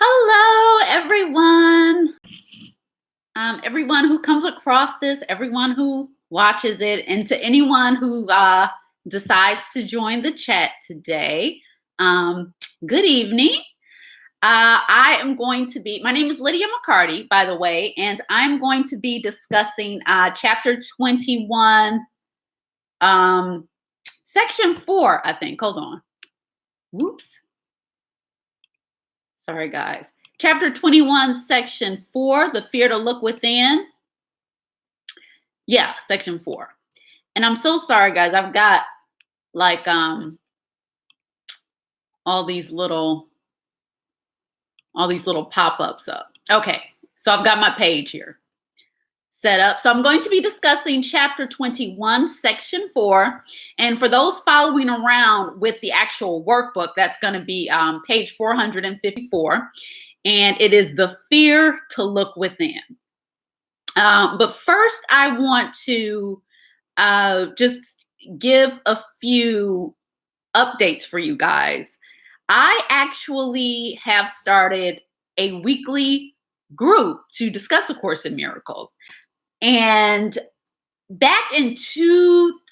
Hello, everyone. Everyone who comes across this, everyone who watches it, and to anyone who decides to join the chat today, good evening. I am going to be, my name is Lydia McCarty, by the way, and I'm going to be discussing chapter 21, section 4, I think. Hold on. Whoops. Sorry, guys. Chapter 21, section 4, the fear to look within. Yeah, section 4. And I'm so sorry, guys. I've got like all these little pop-ups up. Okay, so I've got my page here set up. So I'm going to be discussing chapter 21, section 4. And for those following around with the actual workbook, that's going to be page 454. And it is the fear to look within. But first, I want to just give a few updates for you guys. I actually have started a weekly group to discuss A Course in Miracles. And back in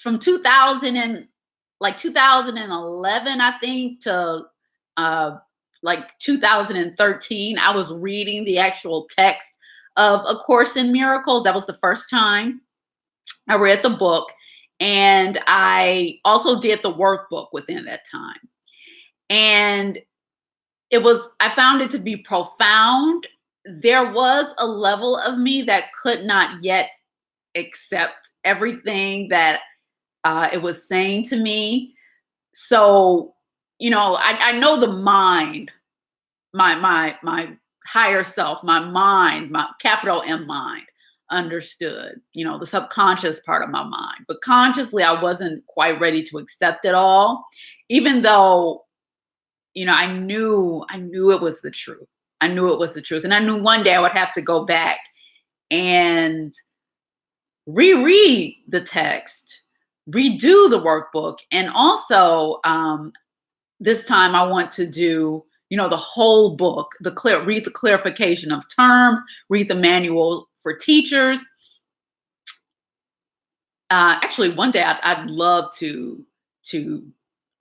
from 2011, I think, to like 2013, I was reading the actual text of A Course in Miracles. That was the first time I read the book. And I also did the workbook within that time. And I found it to be profound. There was a level of me that could not yet accept everything that it was saying to me. So, I know the mind, my higher self, my mind, my capital M mind, understood, the subconscious part of my mind. But consciously, I wasn't quite ready to accept it all, even though, I knew it was the truth. I knew it was the truth. And I knew one day I would have to go back and reread the text, redo the workbook. And also, this time I want to do, the whole book, read the clarification of terms, read the manual for teachers. Actually, one day I'd love to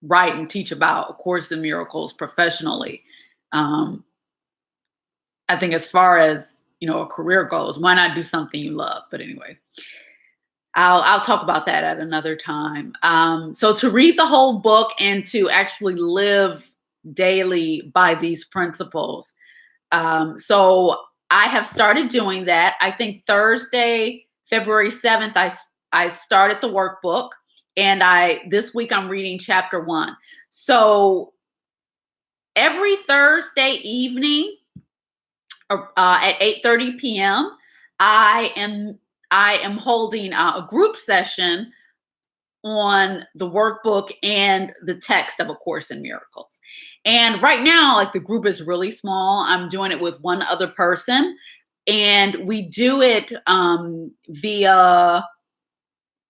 write and teach about A Course in Miracles professionally. I think as far as, a career goes, why not do something you love? But anyway, I'll talk about that at another time. So to read the whole book and to actually live daily by these principles. So I have started doing that. I think Thursday, February 7th, I started the workbook, and this week I'm reading chapter 1. So every Thursday evening at 8:30 p.m., I am holding a group session on the workbook and the text of A Course in Miracles. And right now, the group is really small. I'm doing it with one other person, and we do it via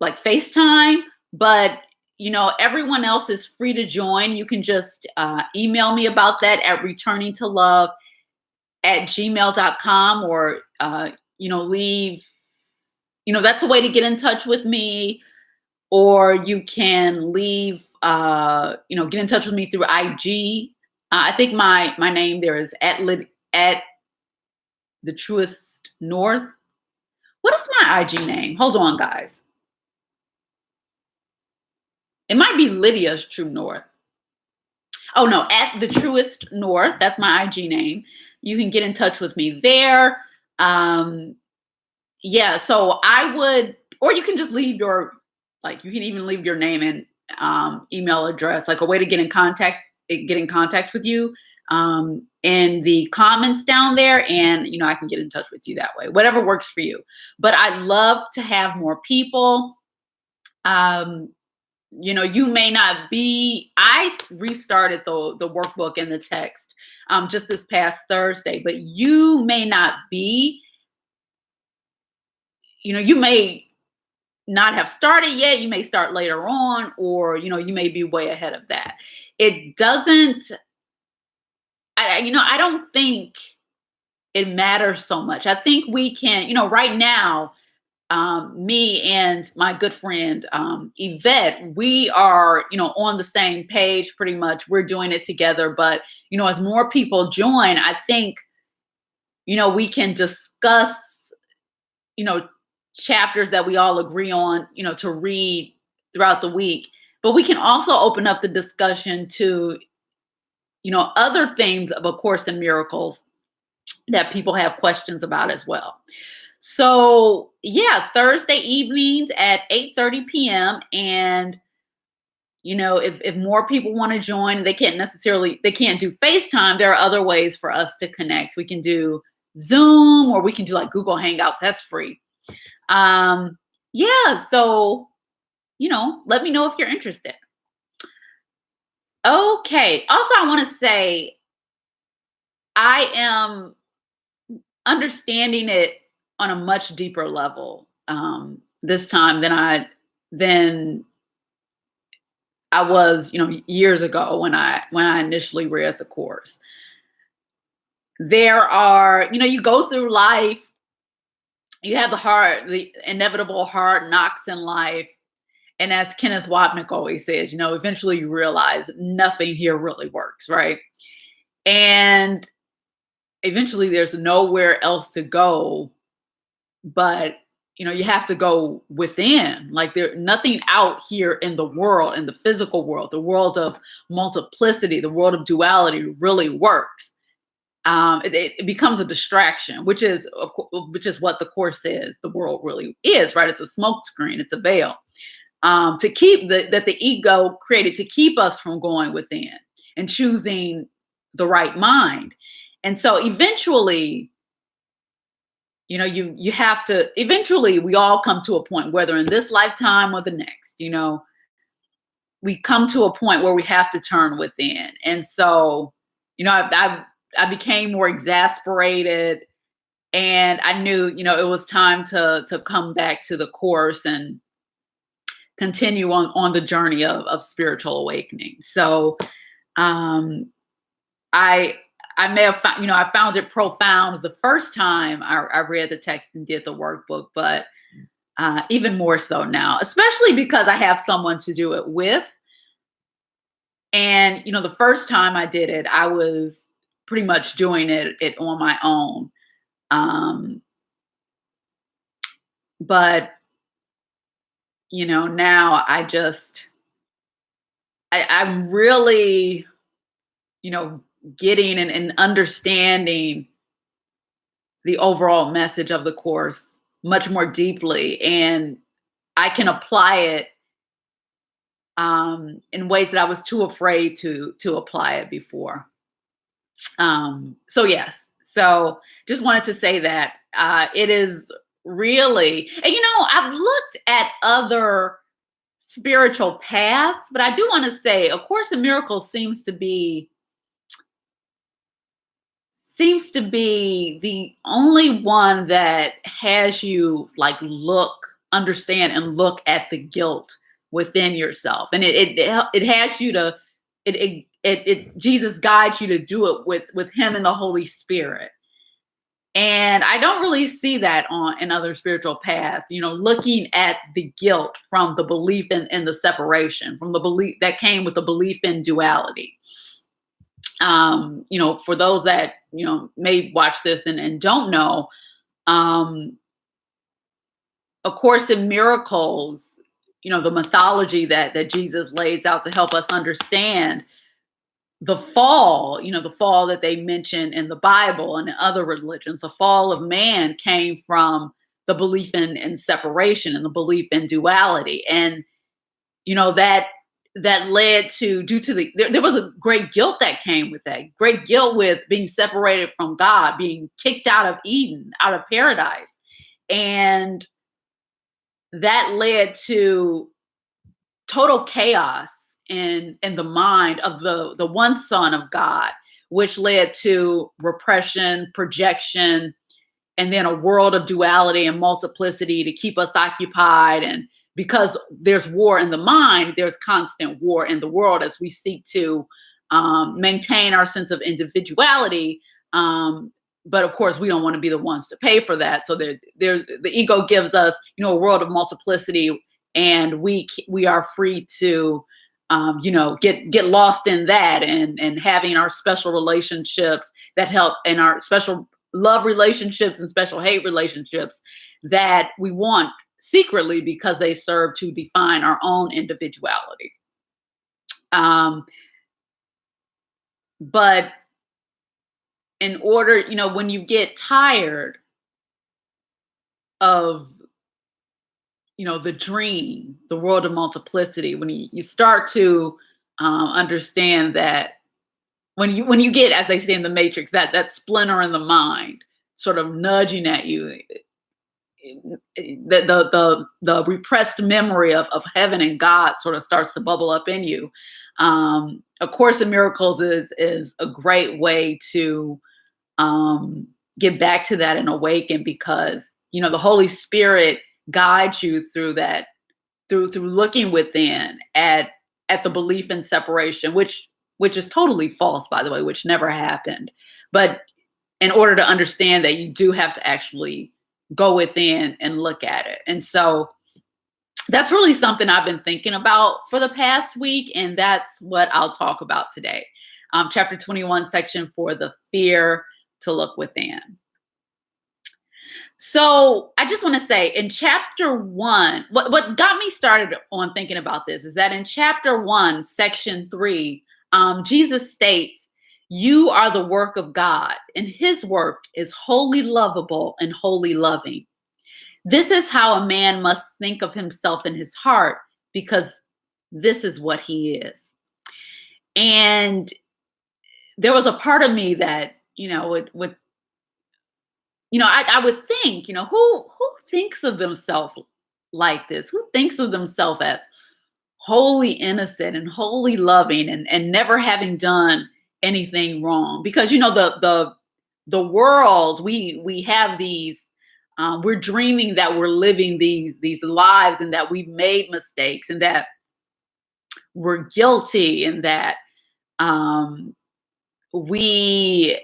FaceTime. But everyone else is free to join. You can just email me about that at returningtolove@gmail.com, or leave. That's a way to get in touch with me. Or you can leave, get in touch with me through IG. I think my name there is at the Truest North. What is my IG name? Hold on, guys. It might be Lydia's True North. Oh no, at the Truest North. That's my IG name. You can get in touch with me there. Yeah, so I would, or you can just leave your, you can even leave your name and email address, a way to get in contact with you in the comments down there. And, I can get in touch with you that way, whatever works for you. But I'd love to have more people. You may not be, I restarted the workbook and the text just this past Thursday, but you may not be, you may not have started yet. You may start later on, or, you may be way ahead of that. It doesn't I don't think it matters so much. I think we can, right now, me and my good friend Yvette, we are, on the same page pretty much. We're doing it together, but as more people join, I think we can discuss you know chapters that we all agree on, to read throughout the week. But we can also open up the discussion to other things of A Course in Miracles that people have questions about as well. So yeah, Thursday evenings at 8:30 p.m. And if more people want to join, they can't do FaceTime. There are other ways for us to connect. We can do Zoom, or we can do like Google Hangouts. That's free. Yeah, so let me know if you're interested. Okay. Also, I want to say I am understanding it on a much deeper level this time than I was, years ago when I initially read the course. There are, you go through life, you have the inevitable hard knocks in life. And as Kenneth Wapnick always says, eventually you realize nothing here really works, right? And eventually there's nowhere else to go, but you have to go within. Like there's nothing out here in the world, in the physical world, the world of multiplicity, the world of duality really works. It becomes a distraction, which is what the course says the world really is, right? It's a smoke screen, it's a veil, to keep that the ego created to keep us from going within and choosing the right mind. And so eventually, you have to, eventually we all come to a point, whether in this lifetime or the next, we come to a point where we have to turn within. And so, I became more exasperated, and I knew, it was time to come back to the course and continue on the journey of spiritual awakening. So, I may have found, I found it profound the first time I read the text and did the workbook, but even more so now, especially because I have someone to do it with. And, the first time I did it, I was pretty much doing it on my own. But, now I'm really, getting and understanding the overall message of the course much more deeply, and I can apply it in ways that I was too afraid to apply it before. So yes, so just wanted to say that it is really, and I've looked at other spiritual paths, but I do want to say A Course in Miracles seems to be the only one that has you like understand and look at the guilt within yourself. And it has you to, Jesus guides you to do it with him and the Holy Spirit. And I don't really see that in other spiritual paths, looking at the guilt from the belief in the separation, from the belief that came with the belief in duality. For those that, may watch this and don't know, A Course in Miracles, the mythology that Jesus lays out to help us understand the fall, the fall that they mention in the Bible and in other religions. The fall of man came from the belief in separation and the belief in duality. And, that led to, there was a great guilt that came with that, great guilt with being separated from God, being kicked out of Eden, out of paradise. And that led to total chaos in the mind of the one Son of God, which led to repression, projection, and then a world of duality and multiplicity to keep us occupied. And because there's war in the mind, there's constant war in the world as we seek to maintain our sense of individuality. But of course, we don't want to be the ones to pay for that. So the ego gives us, a world of multiplicity, and we are free to, get lost in that, and having our special relationships that help, and our special love relationships and special hate relationships that we want secretly because they serve to define our own individuality. But in order, when you get tired of, the dream, the world of multiplicity, when you start to understand that when you get, as they say in the Matrix, that splinter in the mind, sort of nudging at you, the repressed memory of heaven and God sort of starts to bubble up in you. A Course in Miracles is a great way to get back to that and awaken, because the Holy Spirit guides you through that, through looking within at the belief in separation, which is totally false, by the way, which never happened. But in order to understand that, you do have to actually go within and look at it. And so that's really something I've been thinking about for the past week, and that's what I'll talk about today. Chapter 21, section 4, the fear to look within. So I just want to say, in chapter 1, what got me started on thinking about this is that in chapter 1, section 3, Jesus states, "You are the work of God, and his work is wholly lovable and wholly loving. This is how a man must think of himself in his heart, because this is what he is." And there was a part of me that, I would think, who thinks of themselves like this? Who thinks of themselves as wholly innocent and wholly loving, and never having done anything wrong? Because the world, we have these, we're dreaming that we're living these lives, and that we've made mistakes, and that we're guilty, and that we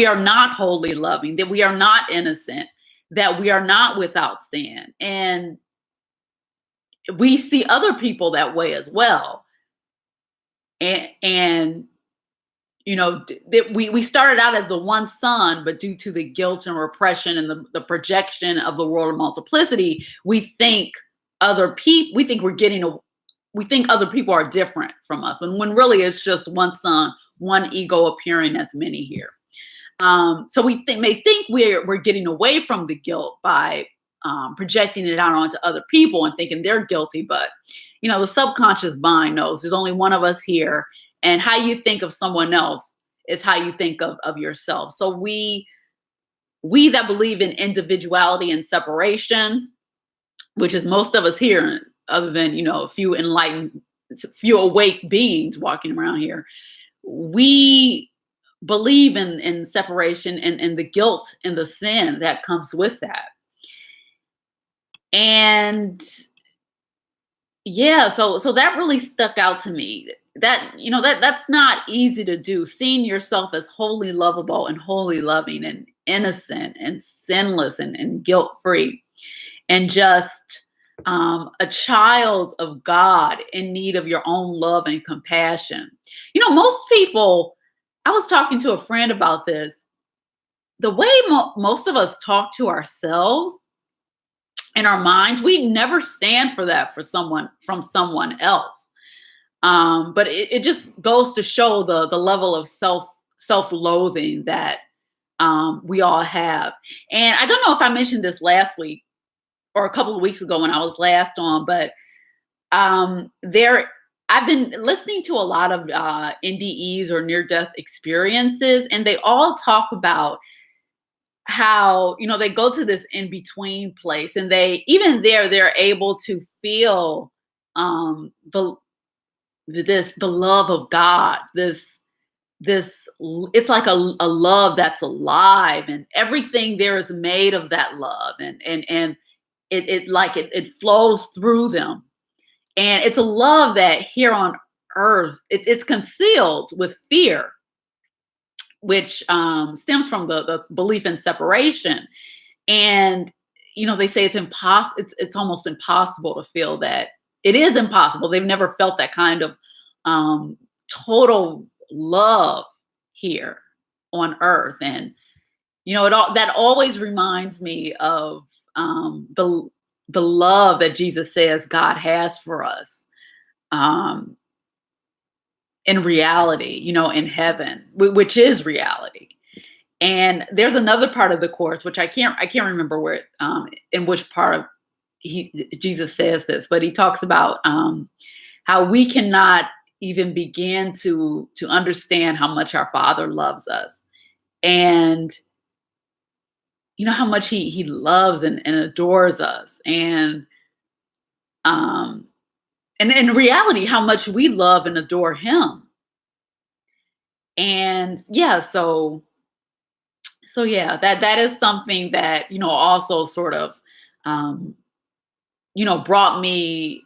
are not wholly loving, that we are not innocent, that we are not without sin. And we see other people that way as well. And we started out as the one son, but due to the guilt and repression and the projection of the world of multiplicity, we think other people are different from us, when really it's just one son, one ego appearing as many here. So we may think we're getting away from the guilt by projecting it out onto other people and thinking they're guilty. But, the subconscious mind knows there's only one of us here. And how you think of someone else is how you think of yourself. So we that believe in individuality and separation, which is most of us here, other than, a few enlightened, few awake beings walking around here, we believe in separation and the guilt and the sin that comes with that. And yeah, so that really stuck out to me. That that's not easy to do. Seeing yourself as wholly lovable and wholly loving and innocent and sinless and guilt-free, and just a child of God in need of your own love and compassion. Most people, I was talking to a friend about this, the way most of us talk to ourselves in our minds, we never stand for that from someone else. But it just goes to show the level of self-loathing that we all have. And I don't know if I mentioned this last week or a couple of weeks ago when I was last on, but I've been listening to a lot of NDEs, or near-death experiences, and they all talk about how, they go to this in-between place, and they're able to feel the love of God, this it's like a love that's alive, and everything there is made of that love, and it flows through them. And it's a love that here on earth, it's concealed with fear, which stems from the belief in separation. And they say it's almost impossible to feel that. It is impossible. They've never felt that kind of total love here on earth. And that always reminds me of the love that Jesus says God has for us, um, in reality, in heaven, which is reality. And there's another part of the course which I can't remember where in which part of Jesus says this, but he talks about how we cannot even begin to understand how much our Father loves us, and how much he loves and adores us, and in reality how much we love and adore him. And yeah, so yeah, that is something that also sort of um, brought me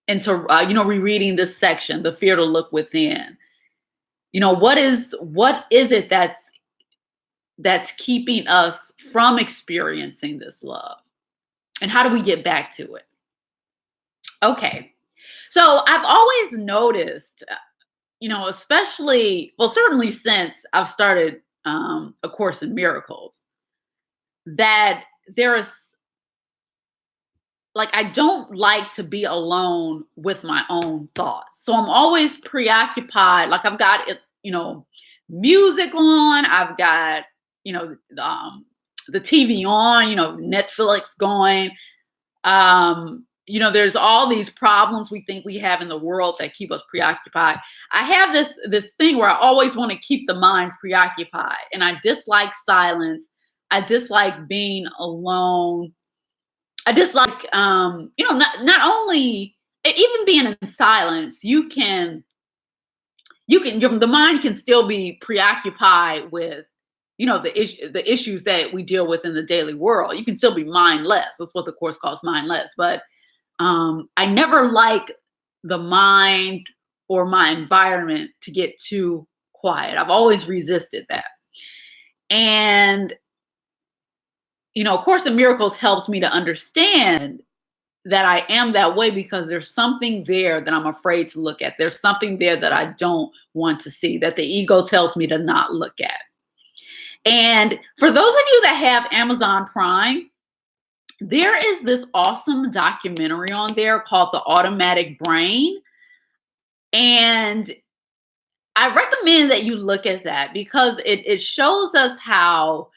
into rereading this section, the fear to look within. What is it that's keeping us from experiencing this love, and how do we get back to it? Okay, so I've always noticed, especially, well, certainly since I've started A Course in Miracles, that there is, like, I don't like to be alone with my own thoughts. So I'm always preoccupied. Like, I've got it, music on. I've got, the TV on, Netflix going. There's all these problems we think we have in the world that keep us preoccupied. I have this thing where I always want to keep the mind preoccupied, and I dislike silence. I dislike being alone. I dislike, not only even being in silence, the mind can still be preoccupied with, the issues that we deal with in the daily world. You can still be mindless. That's what the course calls mindless. But I never like the mind or my environment to get too quiet. I've always resisted that. And, Course in Miracles helped me to understand that I am that way because there's something there that I'm afraid to look at. There's something there that I don't want to see, that the ego tells me to not look at. And for those of you that have Amazon Prime, there is this awesome documentary on there called The Automatic Brain. And I recommend that you look at that because it shows us how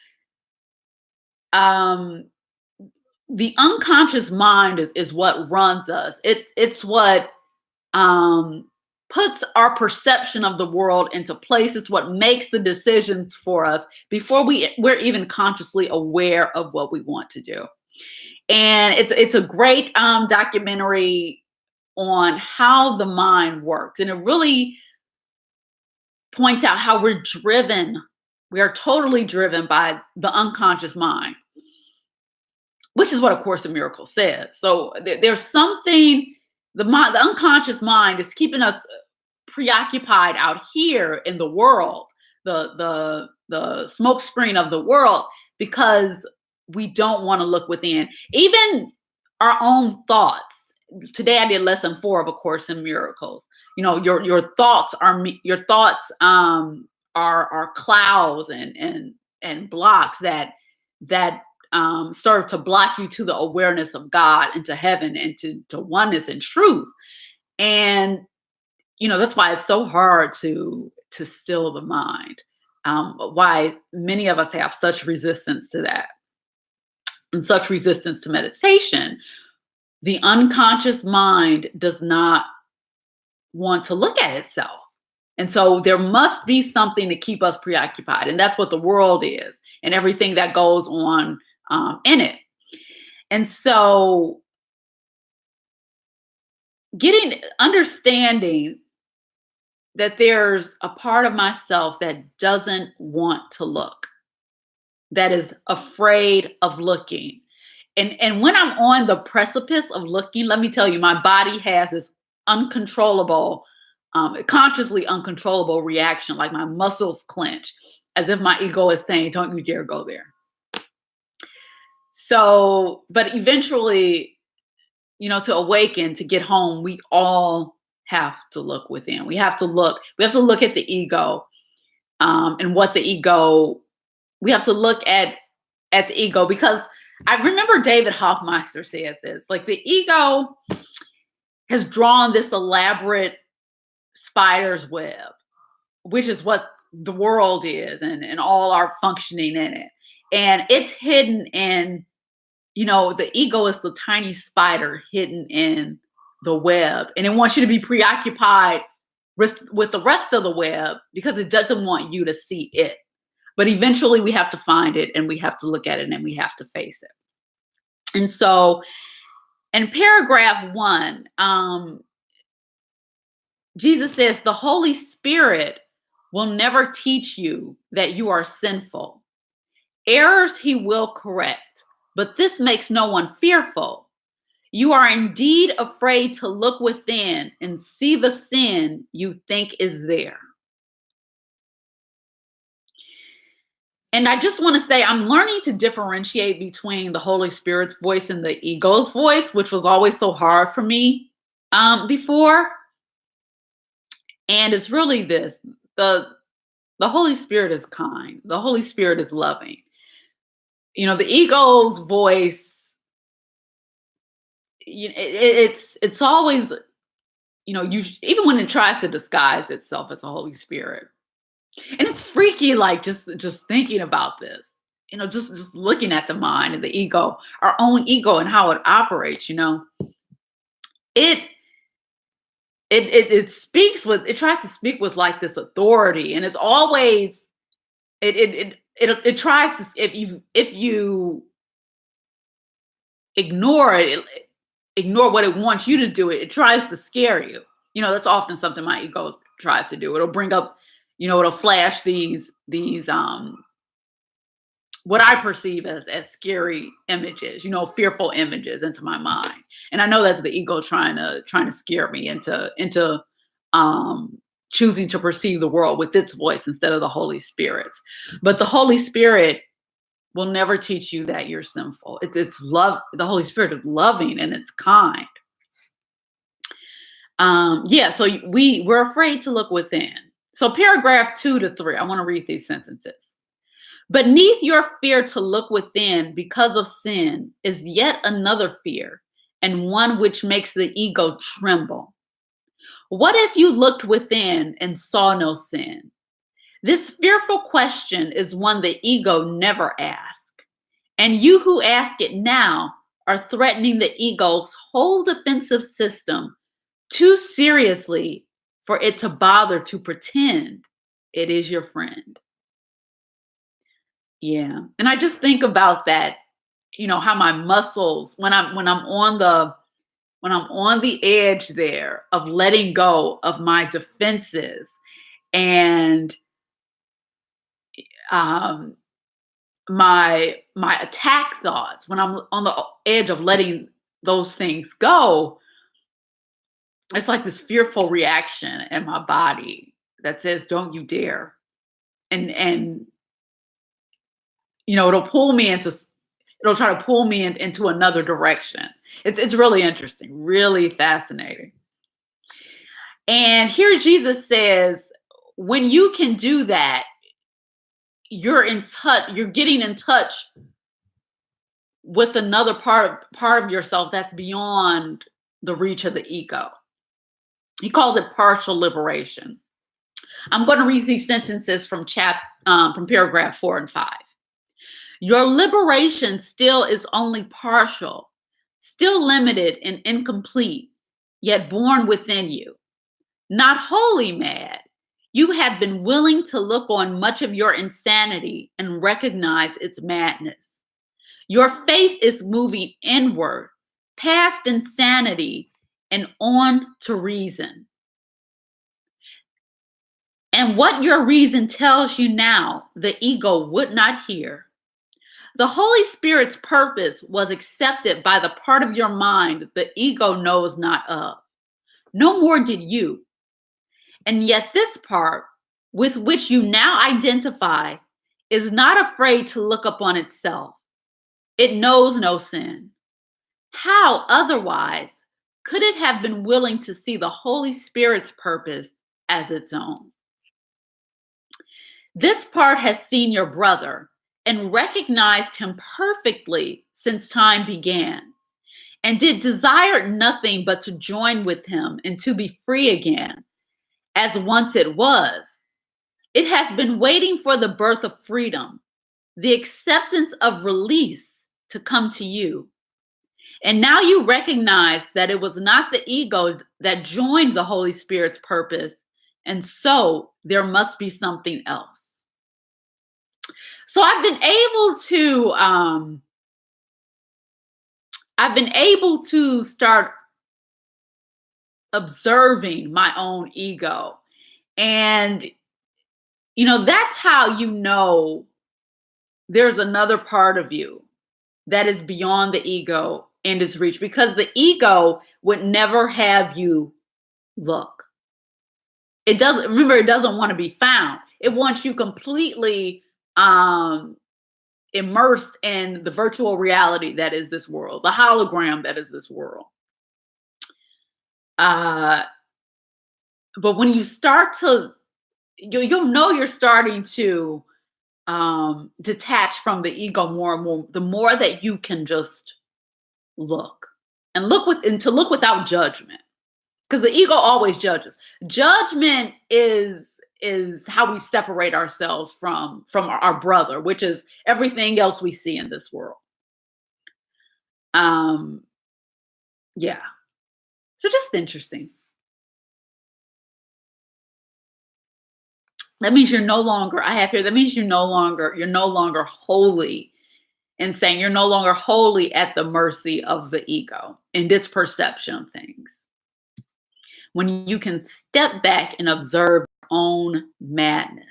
the unconscious mind is what runs us. It's what puts our perception of the world into place. It's what makes the decisions for us before we're even consciously aware of what we want to do. And it's a great documentary on how the mind works, and it really points out how we're driven. We are totally driven by the unconscious mind, which is what A Course in Miracles says. So there's something, the unconscious mind is keeping us preoccupied out here in the world, the smoke screen of the world, because we don't want to look within. Even our own thoughts. Today I did lesson 4 of A Course in Miracles. Your thoughts are clouds and blocks that serve to block you to the awareness of God and to heaven and to oneness and truth. And that's why it's so hard to still the mind. Why many of us have such resistance to that and such resistance to meditation. The unconscious mind does not want to look at itself. And so there must be something to keep us preoccupied. And that's what the world is and everything that goes on in it. And so understanding that there's a part of myself that doesn't want to look, that is afraid of looking. And when I'm on the precipice of looking, let me tell you, my body has this uncontrollable a consciously uncontrollable reaction, like my muscles clench, as if my ego is saying, "Don't you dare go there." So, but eventually, to awaken, to get home, we all have to look within. We have to look. We have to look at the ego, and what the ego. We have to look at the ego, because I remember David Hoffmeister said this. Like, the ego has drawn this elaborate spider's web, which is what the world is, and all our functioning in it. And it's hidden in, the ego is the tiny spider hidden in the web. And it wants you to be preoccupied with the rest of the web, because it doesn't want you to see it. But eventually we have to find it, and we have to look at it, and we have to face it. And so in paragraph 1, Jesus says, the Holy Spirit will never teach you that you are sinful. Errors he will correct, but this makes no one fearful. You are indeed afraid to look within and see the sin you think is there. And I just want to say, I'm learning to differentiate between the Holy Spirit's voice and the ego's voice, which was always so hard for me before. And it's really this: the Holy Spirit is kind. The Holy Spirit is loving. The ego's voice, it's always, even when it tries to disguise itself as a Holy Spirit. And it's freaky, like, just thinking about this, just looking at the mind and the ego, our own ego, and how it operates. It speaks with, it tries to speak with, like, this authority, and it's always, it tries to, if you ignore it, ignore what it wants you to do, it tries to scare you. That's often something my ego tries to do. It'll bring up, it'll flash these what I perceive as scary images, fearful images into my mind. And I know that's the ego trying to scare me into choosing to perceive the world with its voice instead of the Holy Spirit's. But the Holy Spirit will never teach you that you're sinful. It's love. The Holy Spirit is loving, and it's kind. So we're afraid to look within. So paragraph 2 to 3, I want to read these sentences. Beneath your fear to look within because of sin is yet another fear, and one which makes the ego tremble. What if you looked within and saw no sin? This fearful question is one the ego never asked. And you who ask it now are threatening the ego's whole defensive system too seriously for it to bother to pretend it is your friend. Yeah. And I just think about that, how my muscles, when I'm on the edge there of letting go of my defenses, and my attack thoughts, when I'm on the edge of letting those things go, it's like this fearful reaction in my body that says, "Don't you dare!" And it'll try to pull me into another direction. It's really interesting, really fascinating. And here Jesus says, when you can do that, you're in touch. You're getting in touch with another part of yourself that's beyond the reach of the ego. He calls it partial liberation. I'm going to read these sentences from paragraph 4 and 5. Your liberation still is only partial, still limited and incomplete, yet born within you. Not wholly mad, you have been willing to look on much of your insanity and recognize its madness. Your faith is moving inward, past insanity, and on to reason. And what your reason tells you now, the ego would not hear. The Holy Spirit's purpose was accepted by the part of your mind the ego knows not of. No more did you. And yet, this part with which you now identify is not afraid to look upon itself. It knows no sin. How otherwise could it have been willing to see the Holy Spirit's purpose as its own? This part has seen your brother and recognized him perfectly since time began, and did desire nothing but to join with him and to be free again, as once it was. It has been waiting for the birth of freedom, the acceptance of release to come to you. And now you recognize that it was not the ego that joined the Holy Spirit's purpose, and so there must be something else. So I've been able to start observing my own ego. And that's how there's another part of you that is beyond the ego and is reached, because the ego would never have you look. It doesn't want to be found. It wants you completely immersed in the virtual reality that is this world, the hologram that is this world. But when you start to, you'll know you're starting to detach from the ego more and more, the more that you can just look and to look without judgment, because the ego always judges. Judgment is how we separate ourselves from our brother, which is everything else we see in this world. Yeah. So just interesting. That means you're no longer, that means you're no longer holy, and saying you're no longer wholly at the mercy of the ego and its perception of things. When you can step back and observe your own madness.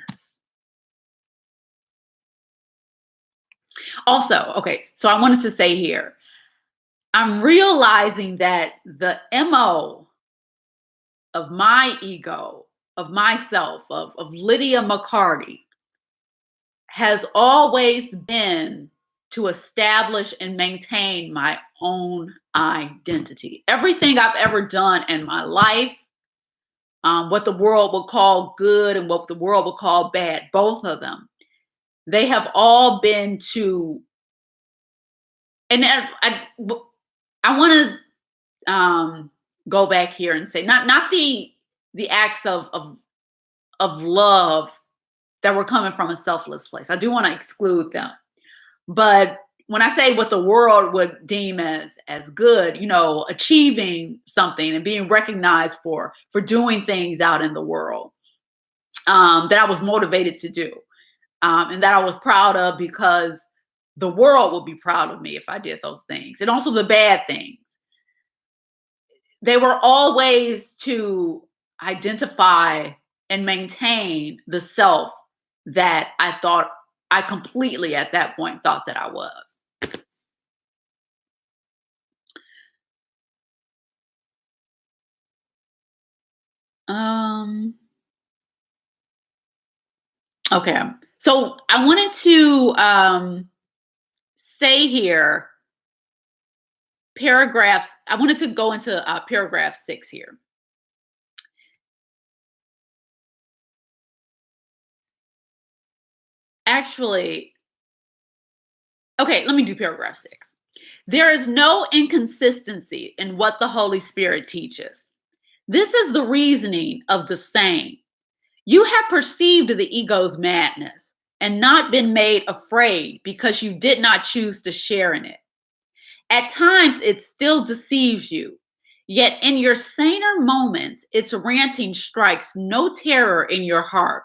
Also, okay, so I wanted to say here, I'm realizing that the MO of my ego, of myself, of Lydia McCarty, has always been to establish and maintain my own identity. Everything I've ever done in my life, what the world will call good and what the world will call bad, both of them, they have all been to, and I want to go back here and say, not the acts of love that were coming from a selfless place. I do want to exclude them. But when I say what the world would deem as good, achieving something and being recognized for doing things out in the world, that I was motivated to do, and that I was proud of, because the world would be proud of me if I did those things. And also the bad things. They were always to identify and maintain the self that I completely at that point thought that I was. Okay. So I wanted to say here, paragraphs. I wanted to go into paragraph 6 here. Actually, okay, let me do paragraph 6. There is no inconsistency in what the Holy Spirit teaches. This is the reasoning of the same. You have perceived the ego's madness and not been made afraid because you did not choose to share in it. At times, it still deceives you. Yet in your saner moments, its ranting strikes no terror in your heart.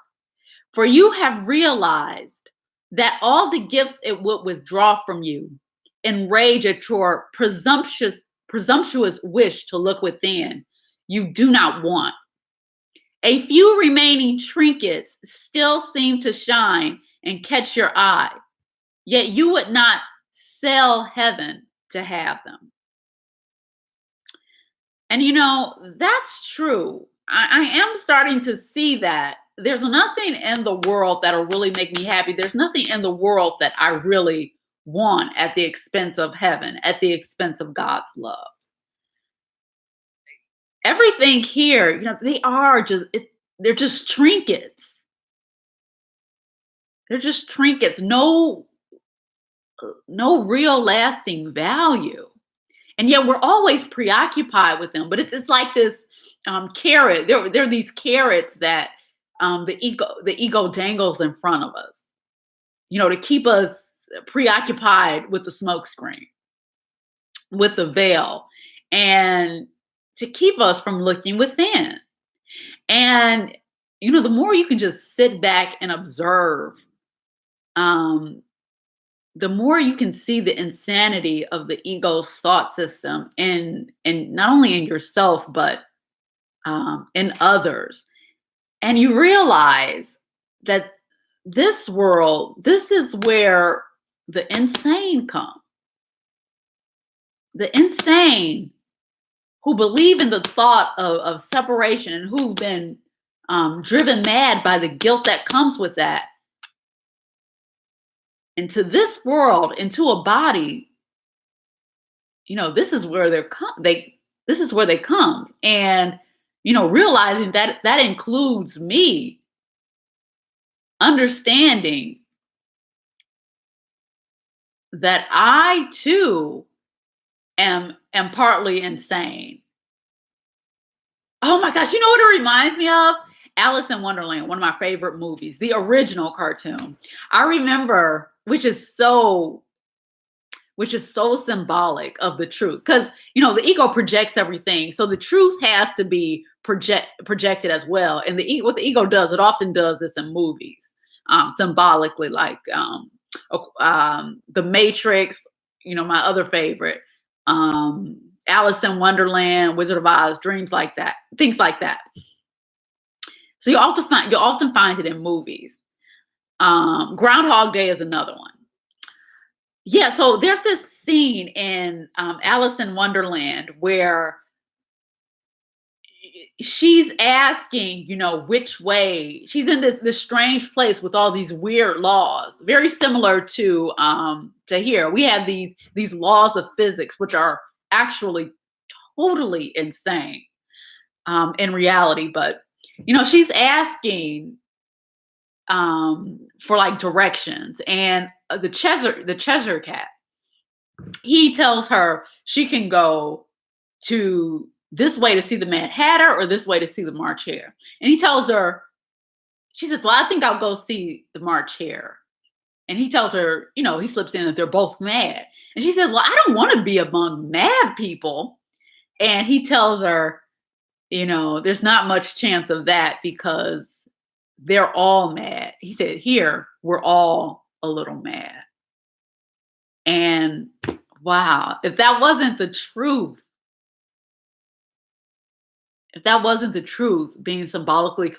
For you have realized that all the gifts it would withdraw from you, enrage at your presumptuous wish to look within, you do not want. A few remaining trinkets still seem to shine and catch your eye, yet you would not sell heaven to have them. And that's true. I am starting to see that there's nothing in the world that'll really make me happy. There's nothing in the world that I really want at the expense of heaven, at the expense of God's love. Everything here, they are they're just trinkets. They're just trinkets. No real lasting value. And yet we're always preoccupied with them. But it's like this carrot. There are these carrots that the ego dangles in front of us, to keep us preoccupied with the smoke screen, with the veil, and to keep us from looking within. And the more you can just sit back and observe, um, the more you can see the insanity of the ego's thought system, and not only in yourself but in others. And you realize that this is where the insane come. The insane who believe in the thought of separation, and who've been driven mad by the guilt that comes with that, into this world, into a body. This is where this is where they come. And realizing that that includes me, understanding that I too am partly insane. Oh my gosh, you know what it reminds me of? Alice in Wonderland, one of my favorite movies, the original cartoon. I remember, which is so symbolic of the truth, because the ego projects everything, so the truth has to be projected as well. And what the ego does, it often does this in movies, symbolically, like the Matrix, my other favorite, Alice in Wonderland, Wizard of Oz, dreams like that, things like that. So you'll often find it in movies. Groundhog Day is another one. Yeah, so there's this scene in Alice in Wonderland where she's asking, which way. She's in this strange place with all these weird laws, very similar to here. We have these laws of physics, which are actually totally insane in reality. But she's asking for like directions, and the Cheshire Cat, he tells her she can go to this way to see the Mad Hatter, or this way to see the March Hare. And he tells her, she says, well, I think I'll go see the March Hare. And he tells her, he slips in that they're both mad. And she says, well, I don't want to be among mad people. And he tells her, there's not much chance of that, because they're all mad. He said, here, we're all a little mad. And wow, if that wasn't the truth, being symbolically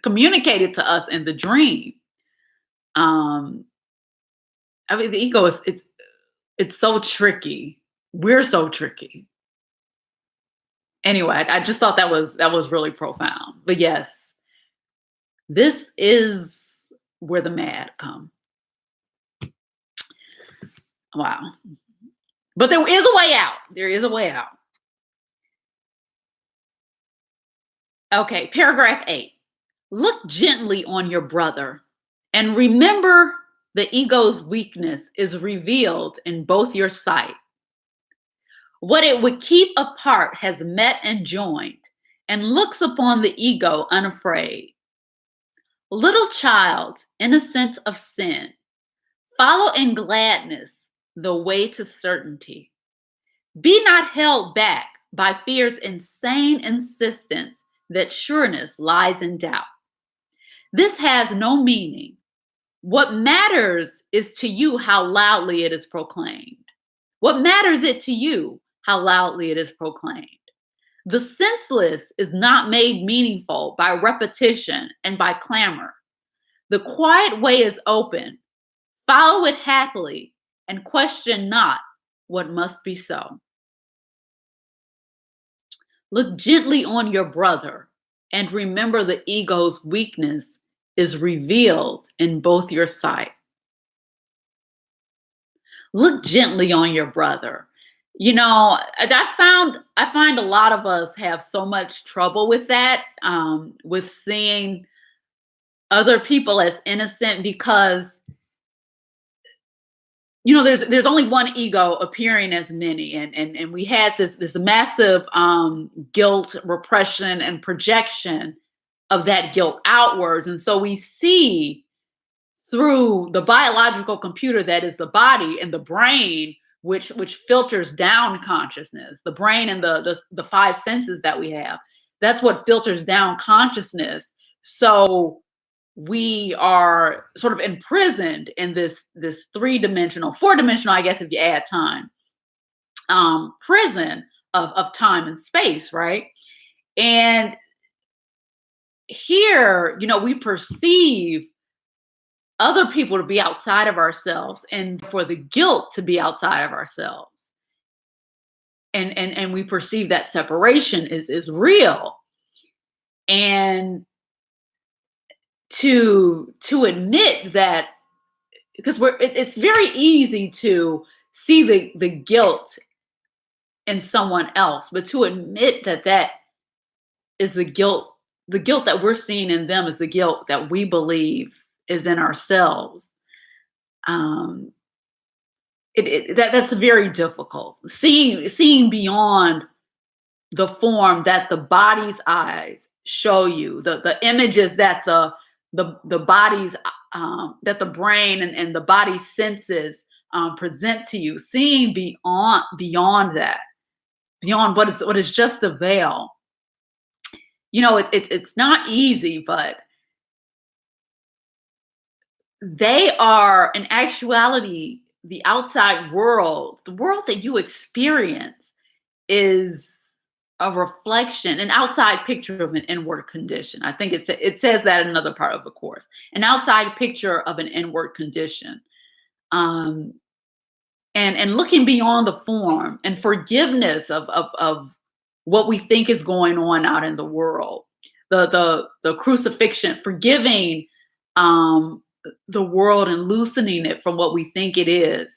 communicated to us in the dream, the ego it's so tricky. We're so tricky. Anyway, I just thought that was really profound. But yes, this is where the mad come. Wow. But there is a way out. There is a way out. Okay, paragraph 8. Look gently on your brother, and remember the ego's weakness is revealed in both your sight. What it would keep apart has met and joined, and looks upon the ego unafraid. Little child, innocent of sin, follow in gladness the way to certainty. Be not held back by fear's insane insistence that sureness lies in doubt. This has no meaning. What matters is to you how loudly it is proclaimed. What matters it to you how loudly it is proclaimed? The senseless is not made meaningful by repetition and by clamor. The quiet way is open. Follow it happily and question not what must be so. Look gently on your brother, And remember, the ego's weakness is revealed in both your sight. Look gently on your brother. I find a lot of us have so much trouble with that, with seeing other people as innocent, because there's only one ego appearing as many, and we had this massive guilt, repression, and projection of that guilt outwards, and so we see through the biological computer that is the body and the brain, which filters down consciousness. The brain and the five senses that we have, that's what filters down consciousness. So we are sort of imprisoned in this three-dimensional, four-dimensional, I guess, if you add time, prison of time and space, right? And here, we perceive other people to be outside of ourselves, and for the guilt to be outside of ourselves. And we perceive that separation is real. And to admit that, because it's very easy to see the guilt in someone else, but to admit that is the guilt that we're seeing in them is the guilt that we believe is in ourselves. That's very difficult. Seeing beyond the form that the body's eyes show you, the images that the body's that the brain and the body's senses present to you, seeing beyond that, beyond what is just a veil. It's not easy, but they are, in actuality, the outside world, the world that you experience, is a reflection, an outside picture of an inward condition. I think it says that in another part of the course, an outside picture of an inward condition. And looking beyond the form, and forgiveness of what we think is going on out in the world, the crucifixion, forgiving the world and loosening it from what we think it is.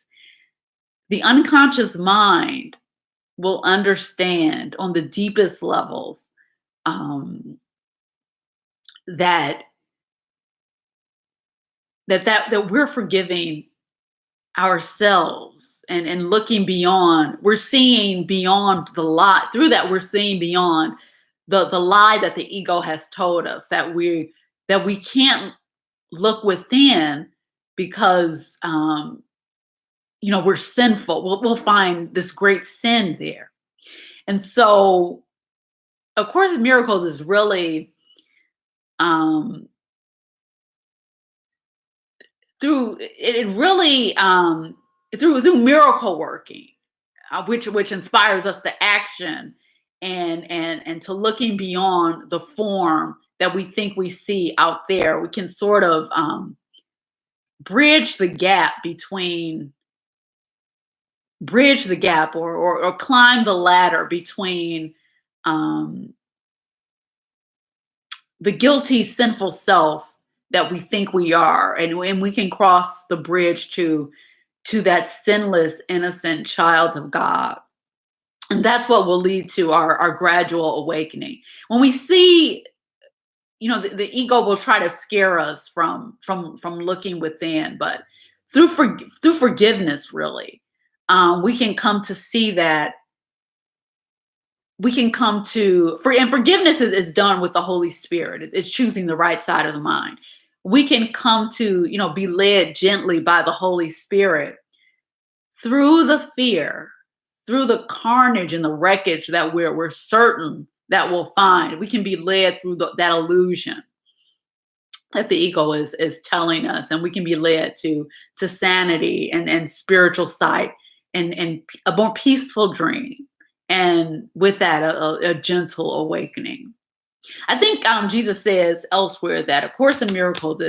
The unconscious mind will understand on the deepest levels that we're forgiving ourselves, and looking beyond. We're seeing beyond the lie. Through that, we're seeing beyond the lie that the ego has told us, that we can't look within because we're sinful. We'll find this great sin there. And so A Course in Miracles is really through miracle working, which inspires us to action, and to looking beyond the form that we think we see out there. We can sort of bridge the gap or climb the ladder between the guilty, sinful self that we think we are, and we can cross the bridge to that sinless, innocent child of God. And that's what will lead to our gradual awakening. When we see, the ego will try to scare us from looking within, but through forgiveness, really, we can come to see that. We can come to and forgiveness is done with the Holy Spirit. It's choosing the right side of the mind. We can come to be led gently by the Holy Spirit through the fear, through the carnage and the wreckage that we're certain that we'll find. We can be led through that illusion that the ego is telling us, and we can be led to sanity and spiritual sight and a more peaceful dream. And with that, a gentle awakening. I think Jesus says elsewhere that A Course in Miracles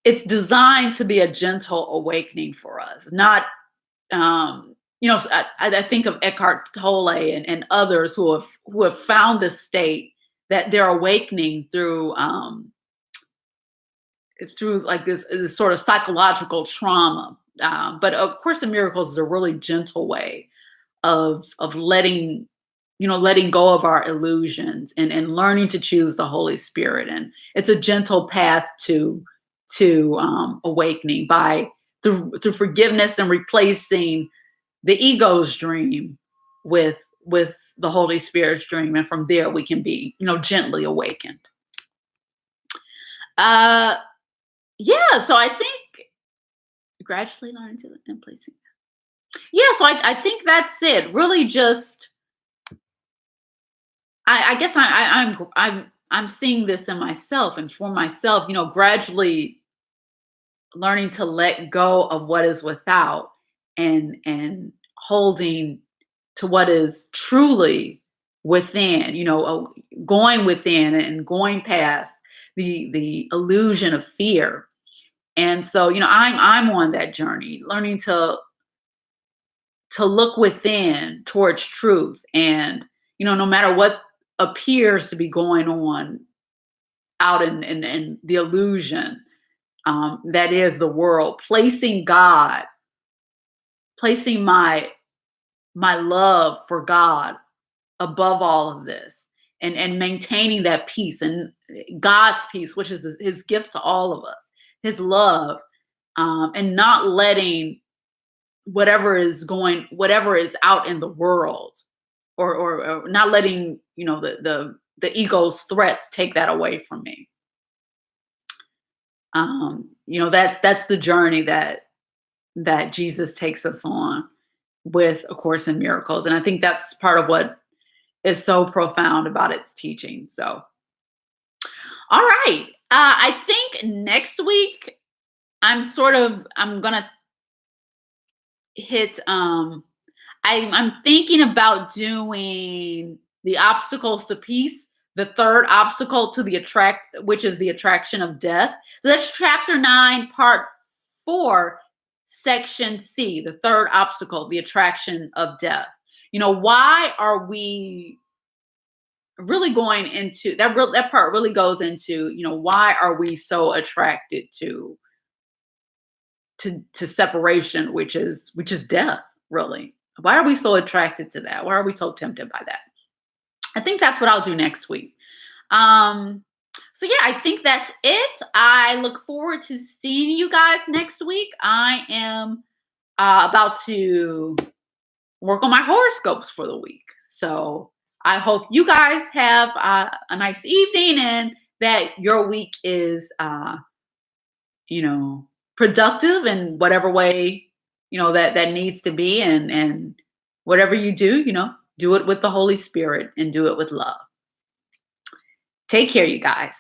it's designed to be a gentle awakening for us, not I think of Eckhart Tolle and others who have found this state that they're awakening through like this sort of psychological trauma. But of course, in Miracles is a really gentle way of letting go of our illusions and learning to choose the Holy Spirit. And it's a gentle path to awakening through forgiveness and replacing the ego's dream with the Holy Spirit's dream. And from there we can be, gently awakened. Yeah, so I think gradually learning to and placing. Yeah, so I think that's it. Really, just I guess I'm seeing this in myself and for myself. Gradually learning to let go of what is without and holding to what is truly within. Going within and going past the illusion of fear. And so, I'm on that journey, learning to look within towards truth. And, no matter what appears to be going on out in the illusion that is the world, placing my love for God above all of this, and maintaining that peace and God's peace, which is his gift to all of us, his love, and not letting whatever is out in the world, or not letting the ego's threats take that away from me. That's the journey that Jesus takes us on with A Course in Miracles, and I think that's part of what is so profound about its teaching. So, all right, I think next week I'm gonna hit. I'm thinking about doing the obstacles to peace, the third obstacle to which is the attraction of death. So that's chapter 9, part 4, section C, the third obstacle, the attraction of death. Why are we really going into that? That part really goes into, why are we so attracted to separation, which is death, really? Why are we so attracted to that? Why are we so tempted by that? I think that's what I'll do next week. So yeah, I think that's it. I look forward to seeing you guys next week. I am about to work on my horoscopes for the week. So I hope you guys have a nice evening and that your week is, productive in whatever way, that needs to be. And whatever you do, do it with the Holy Spirit and do it with love. Take care, you guys.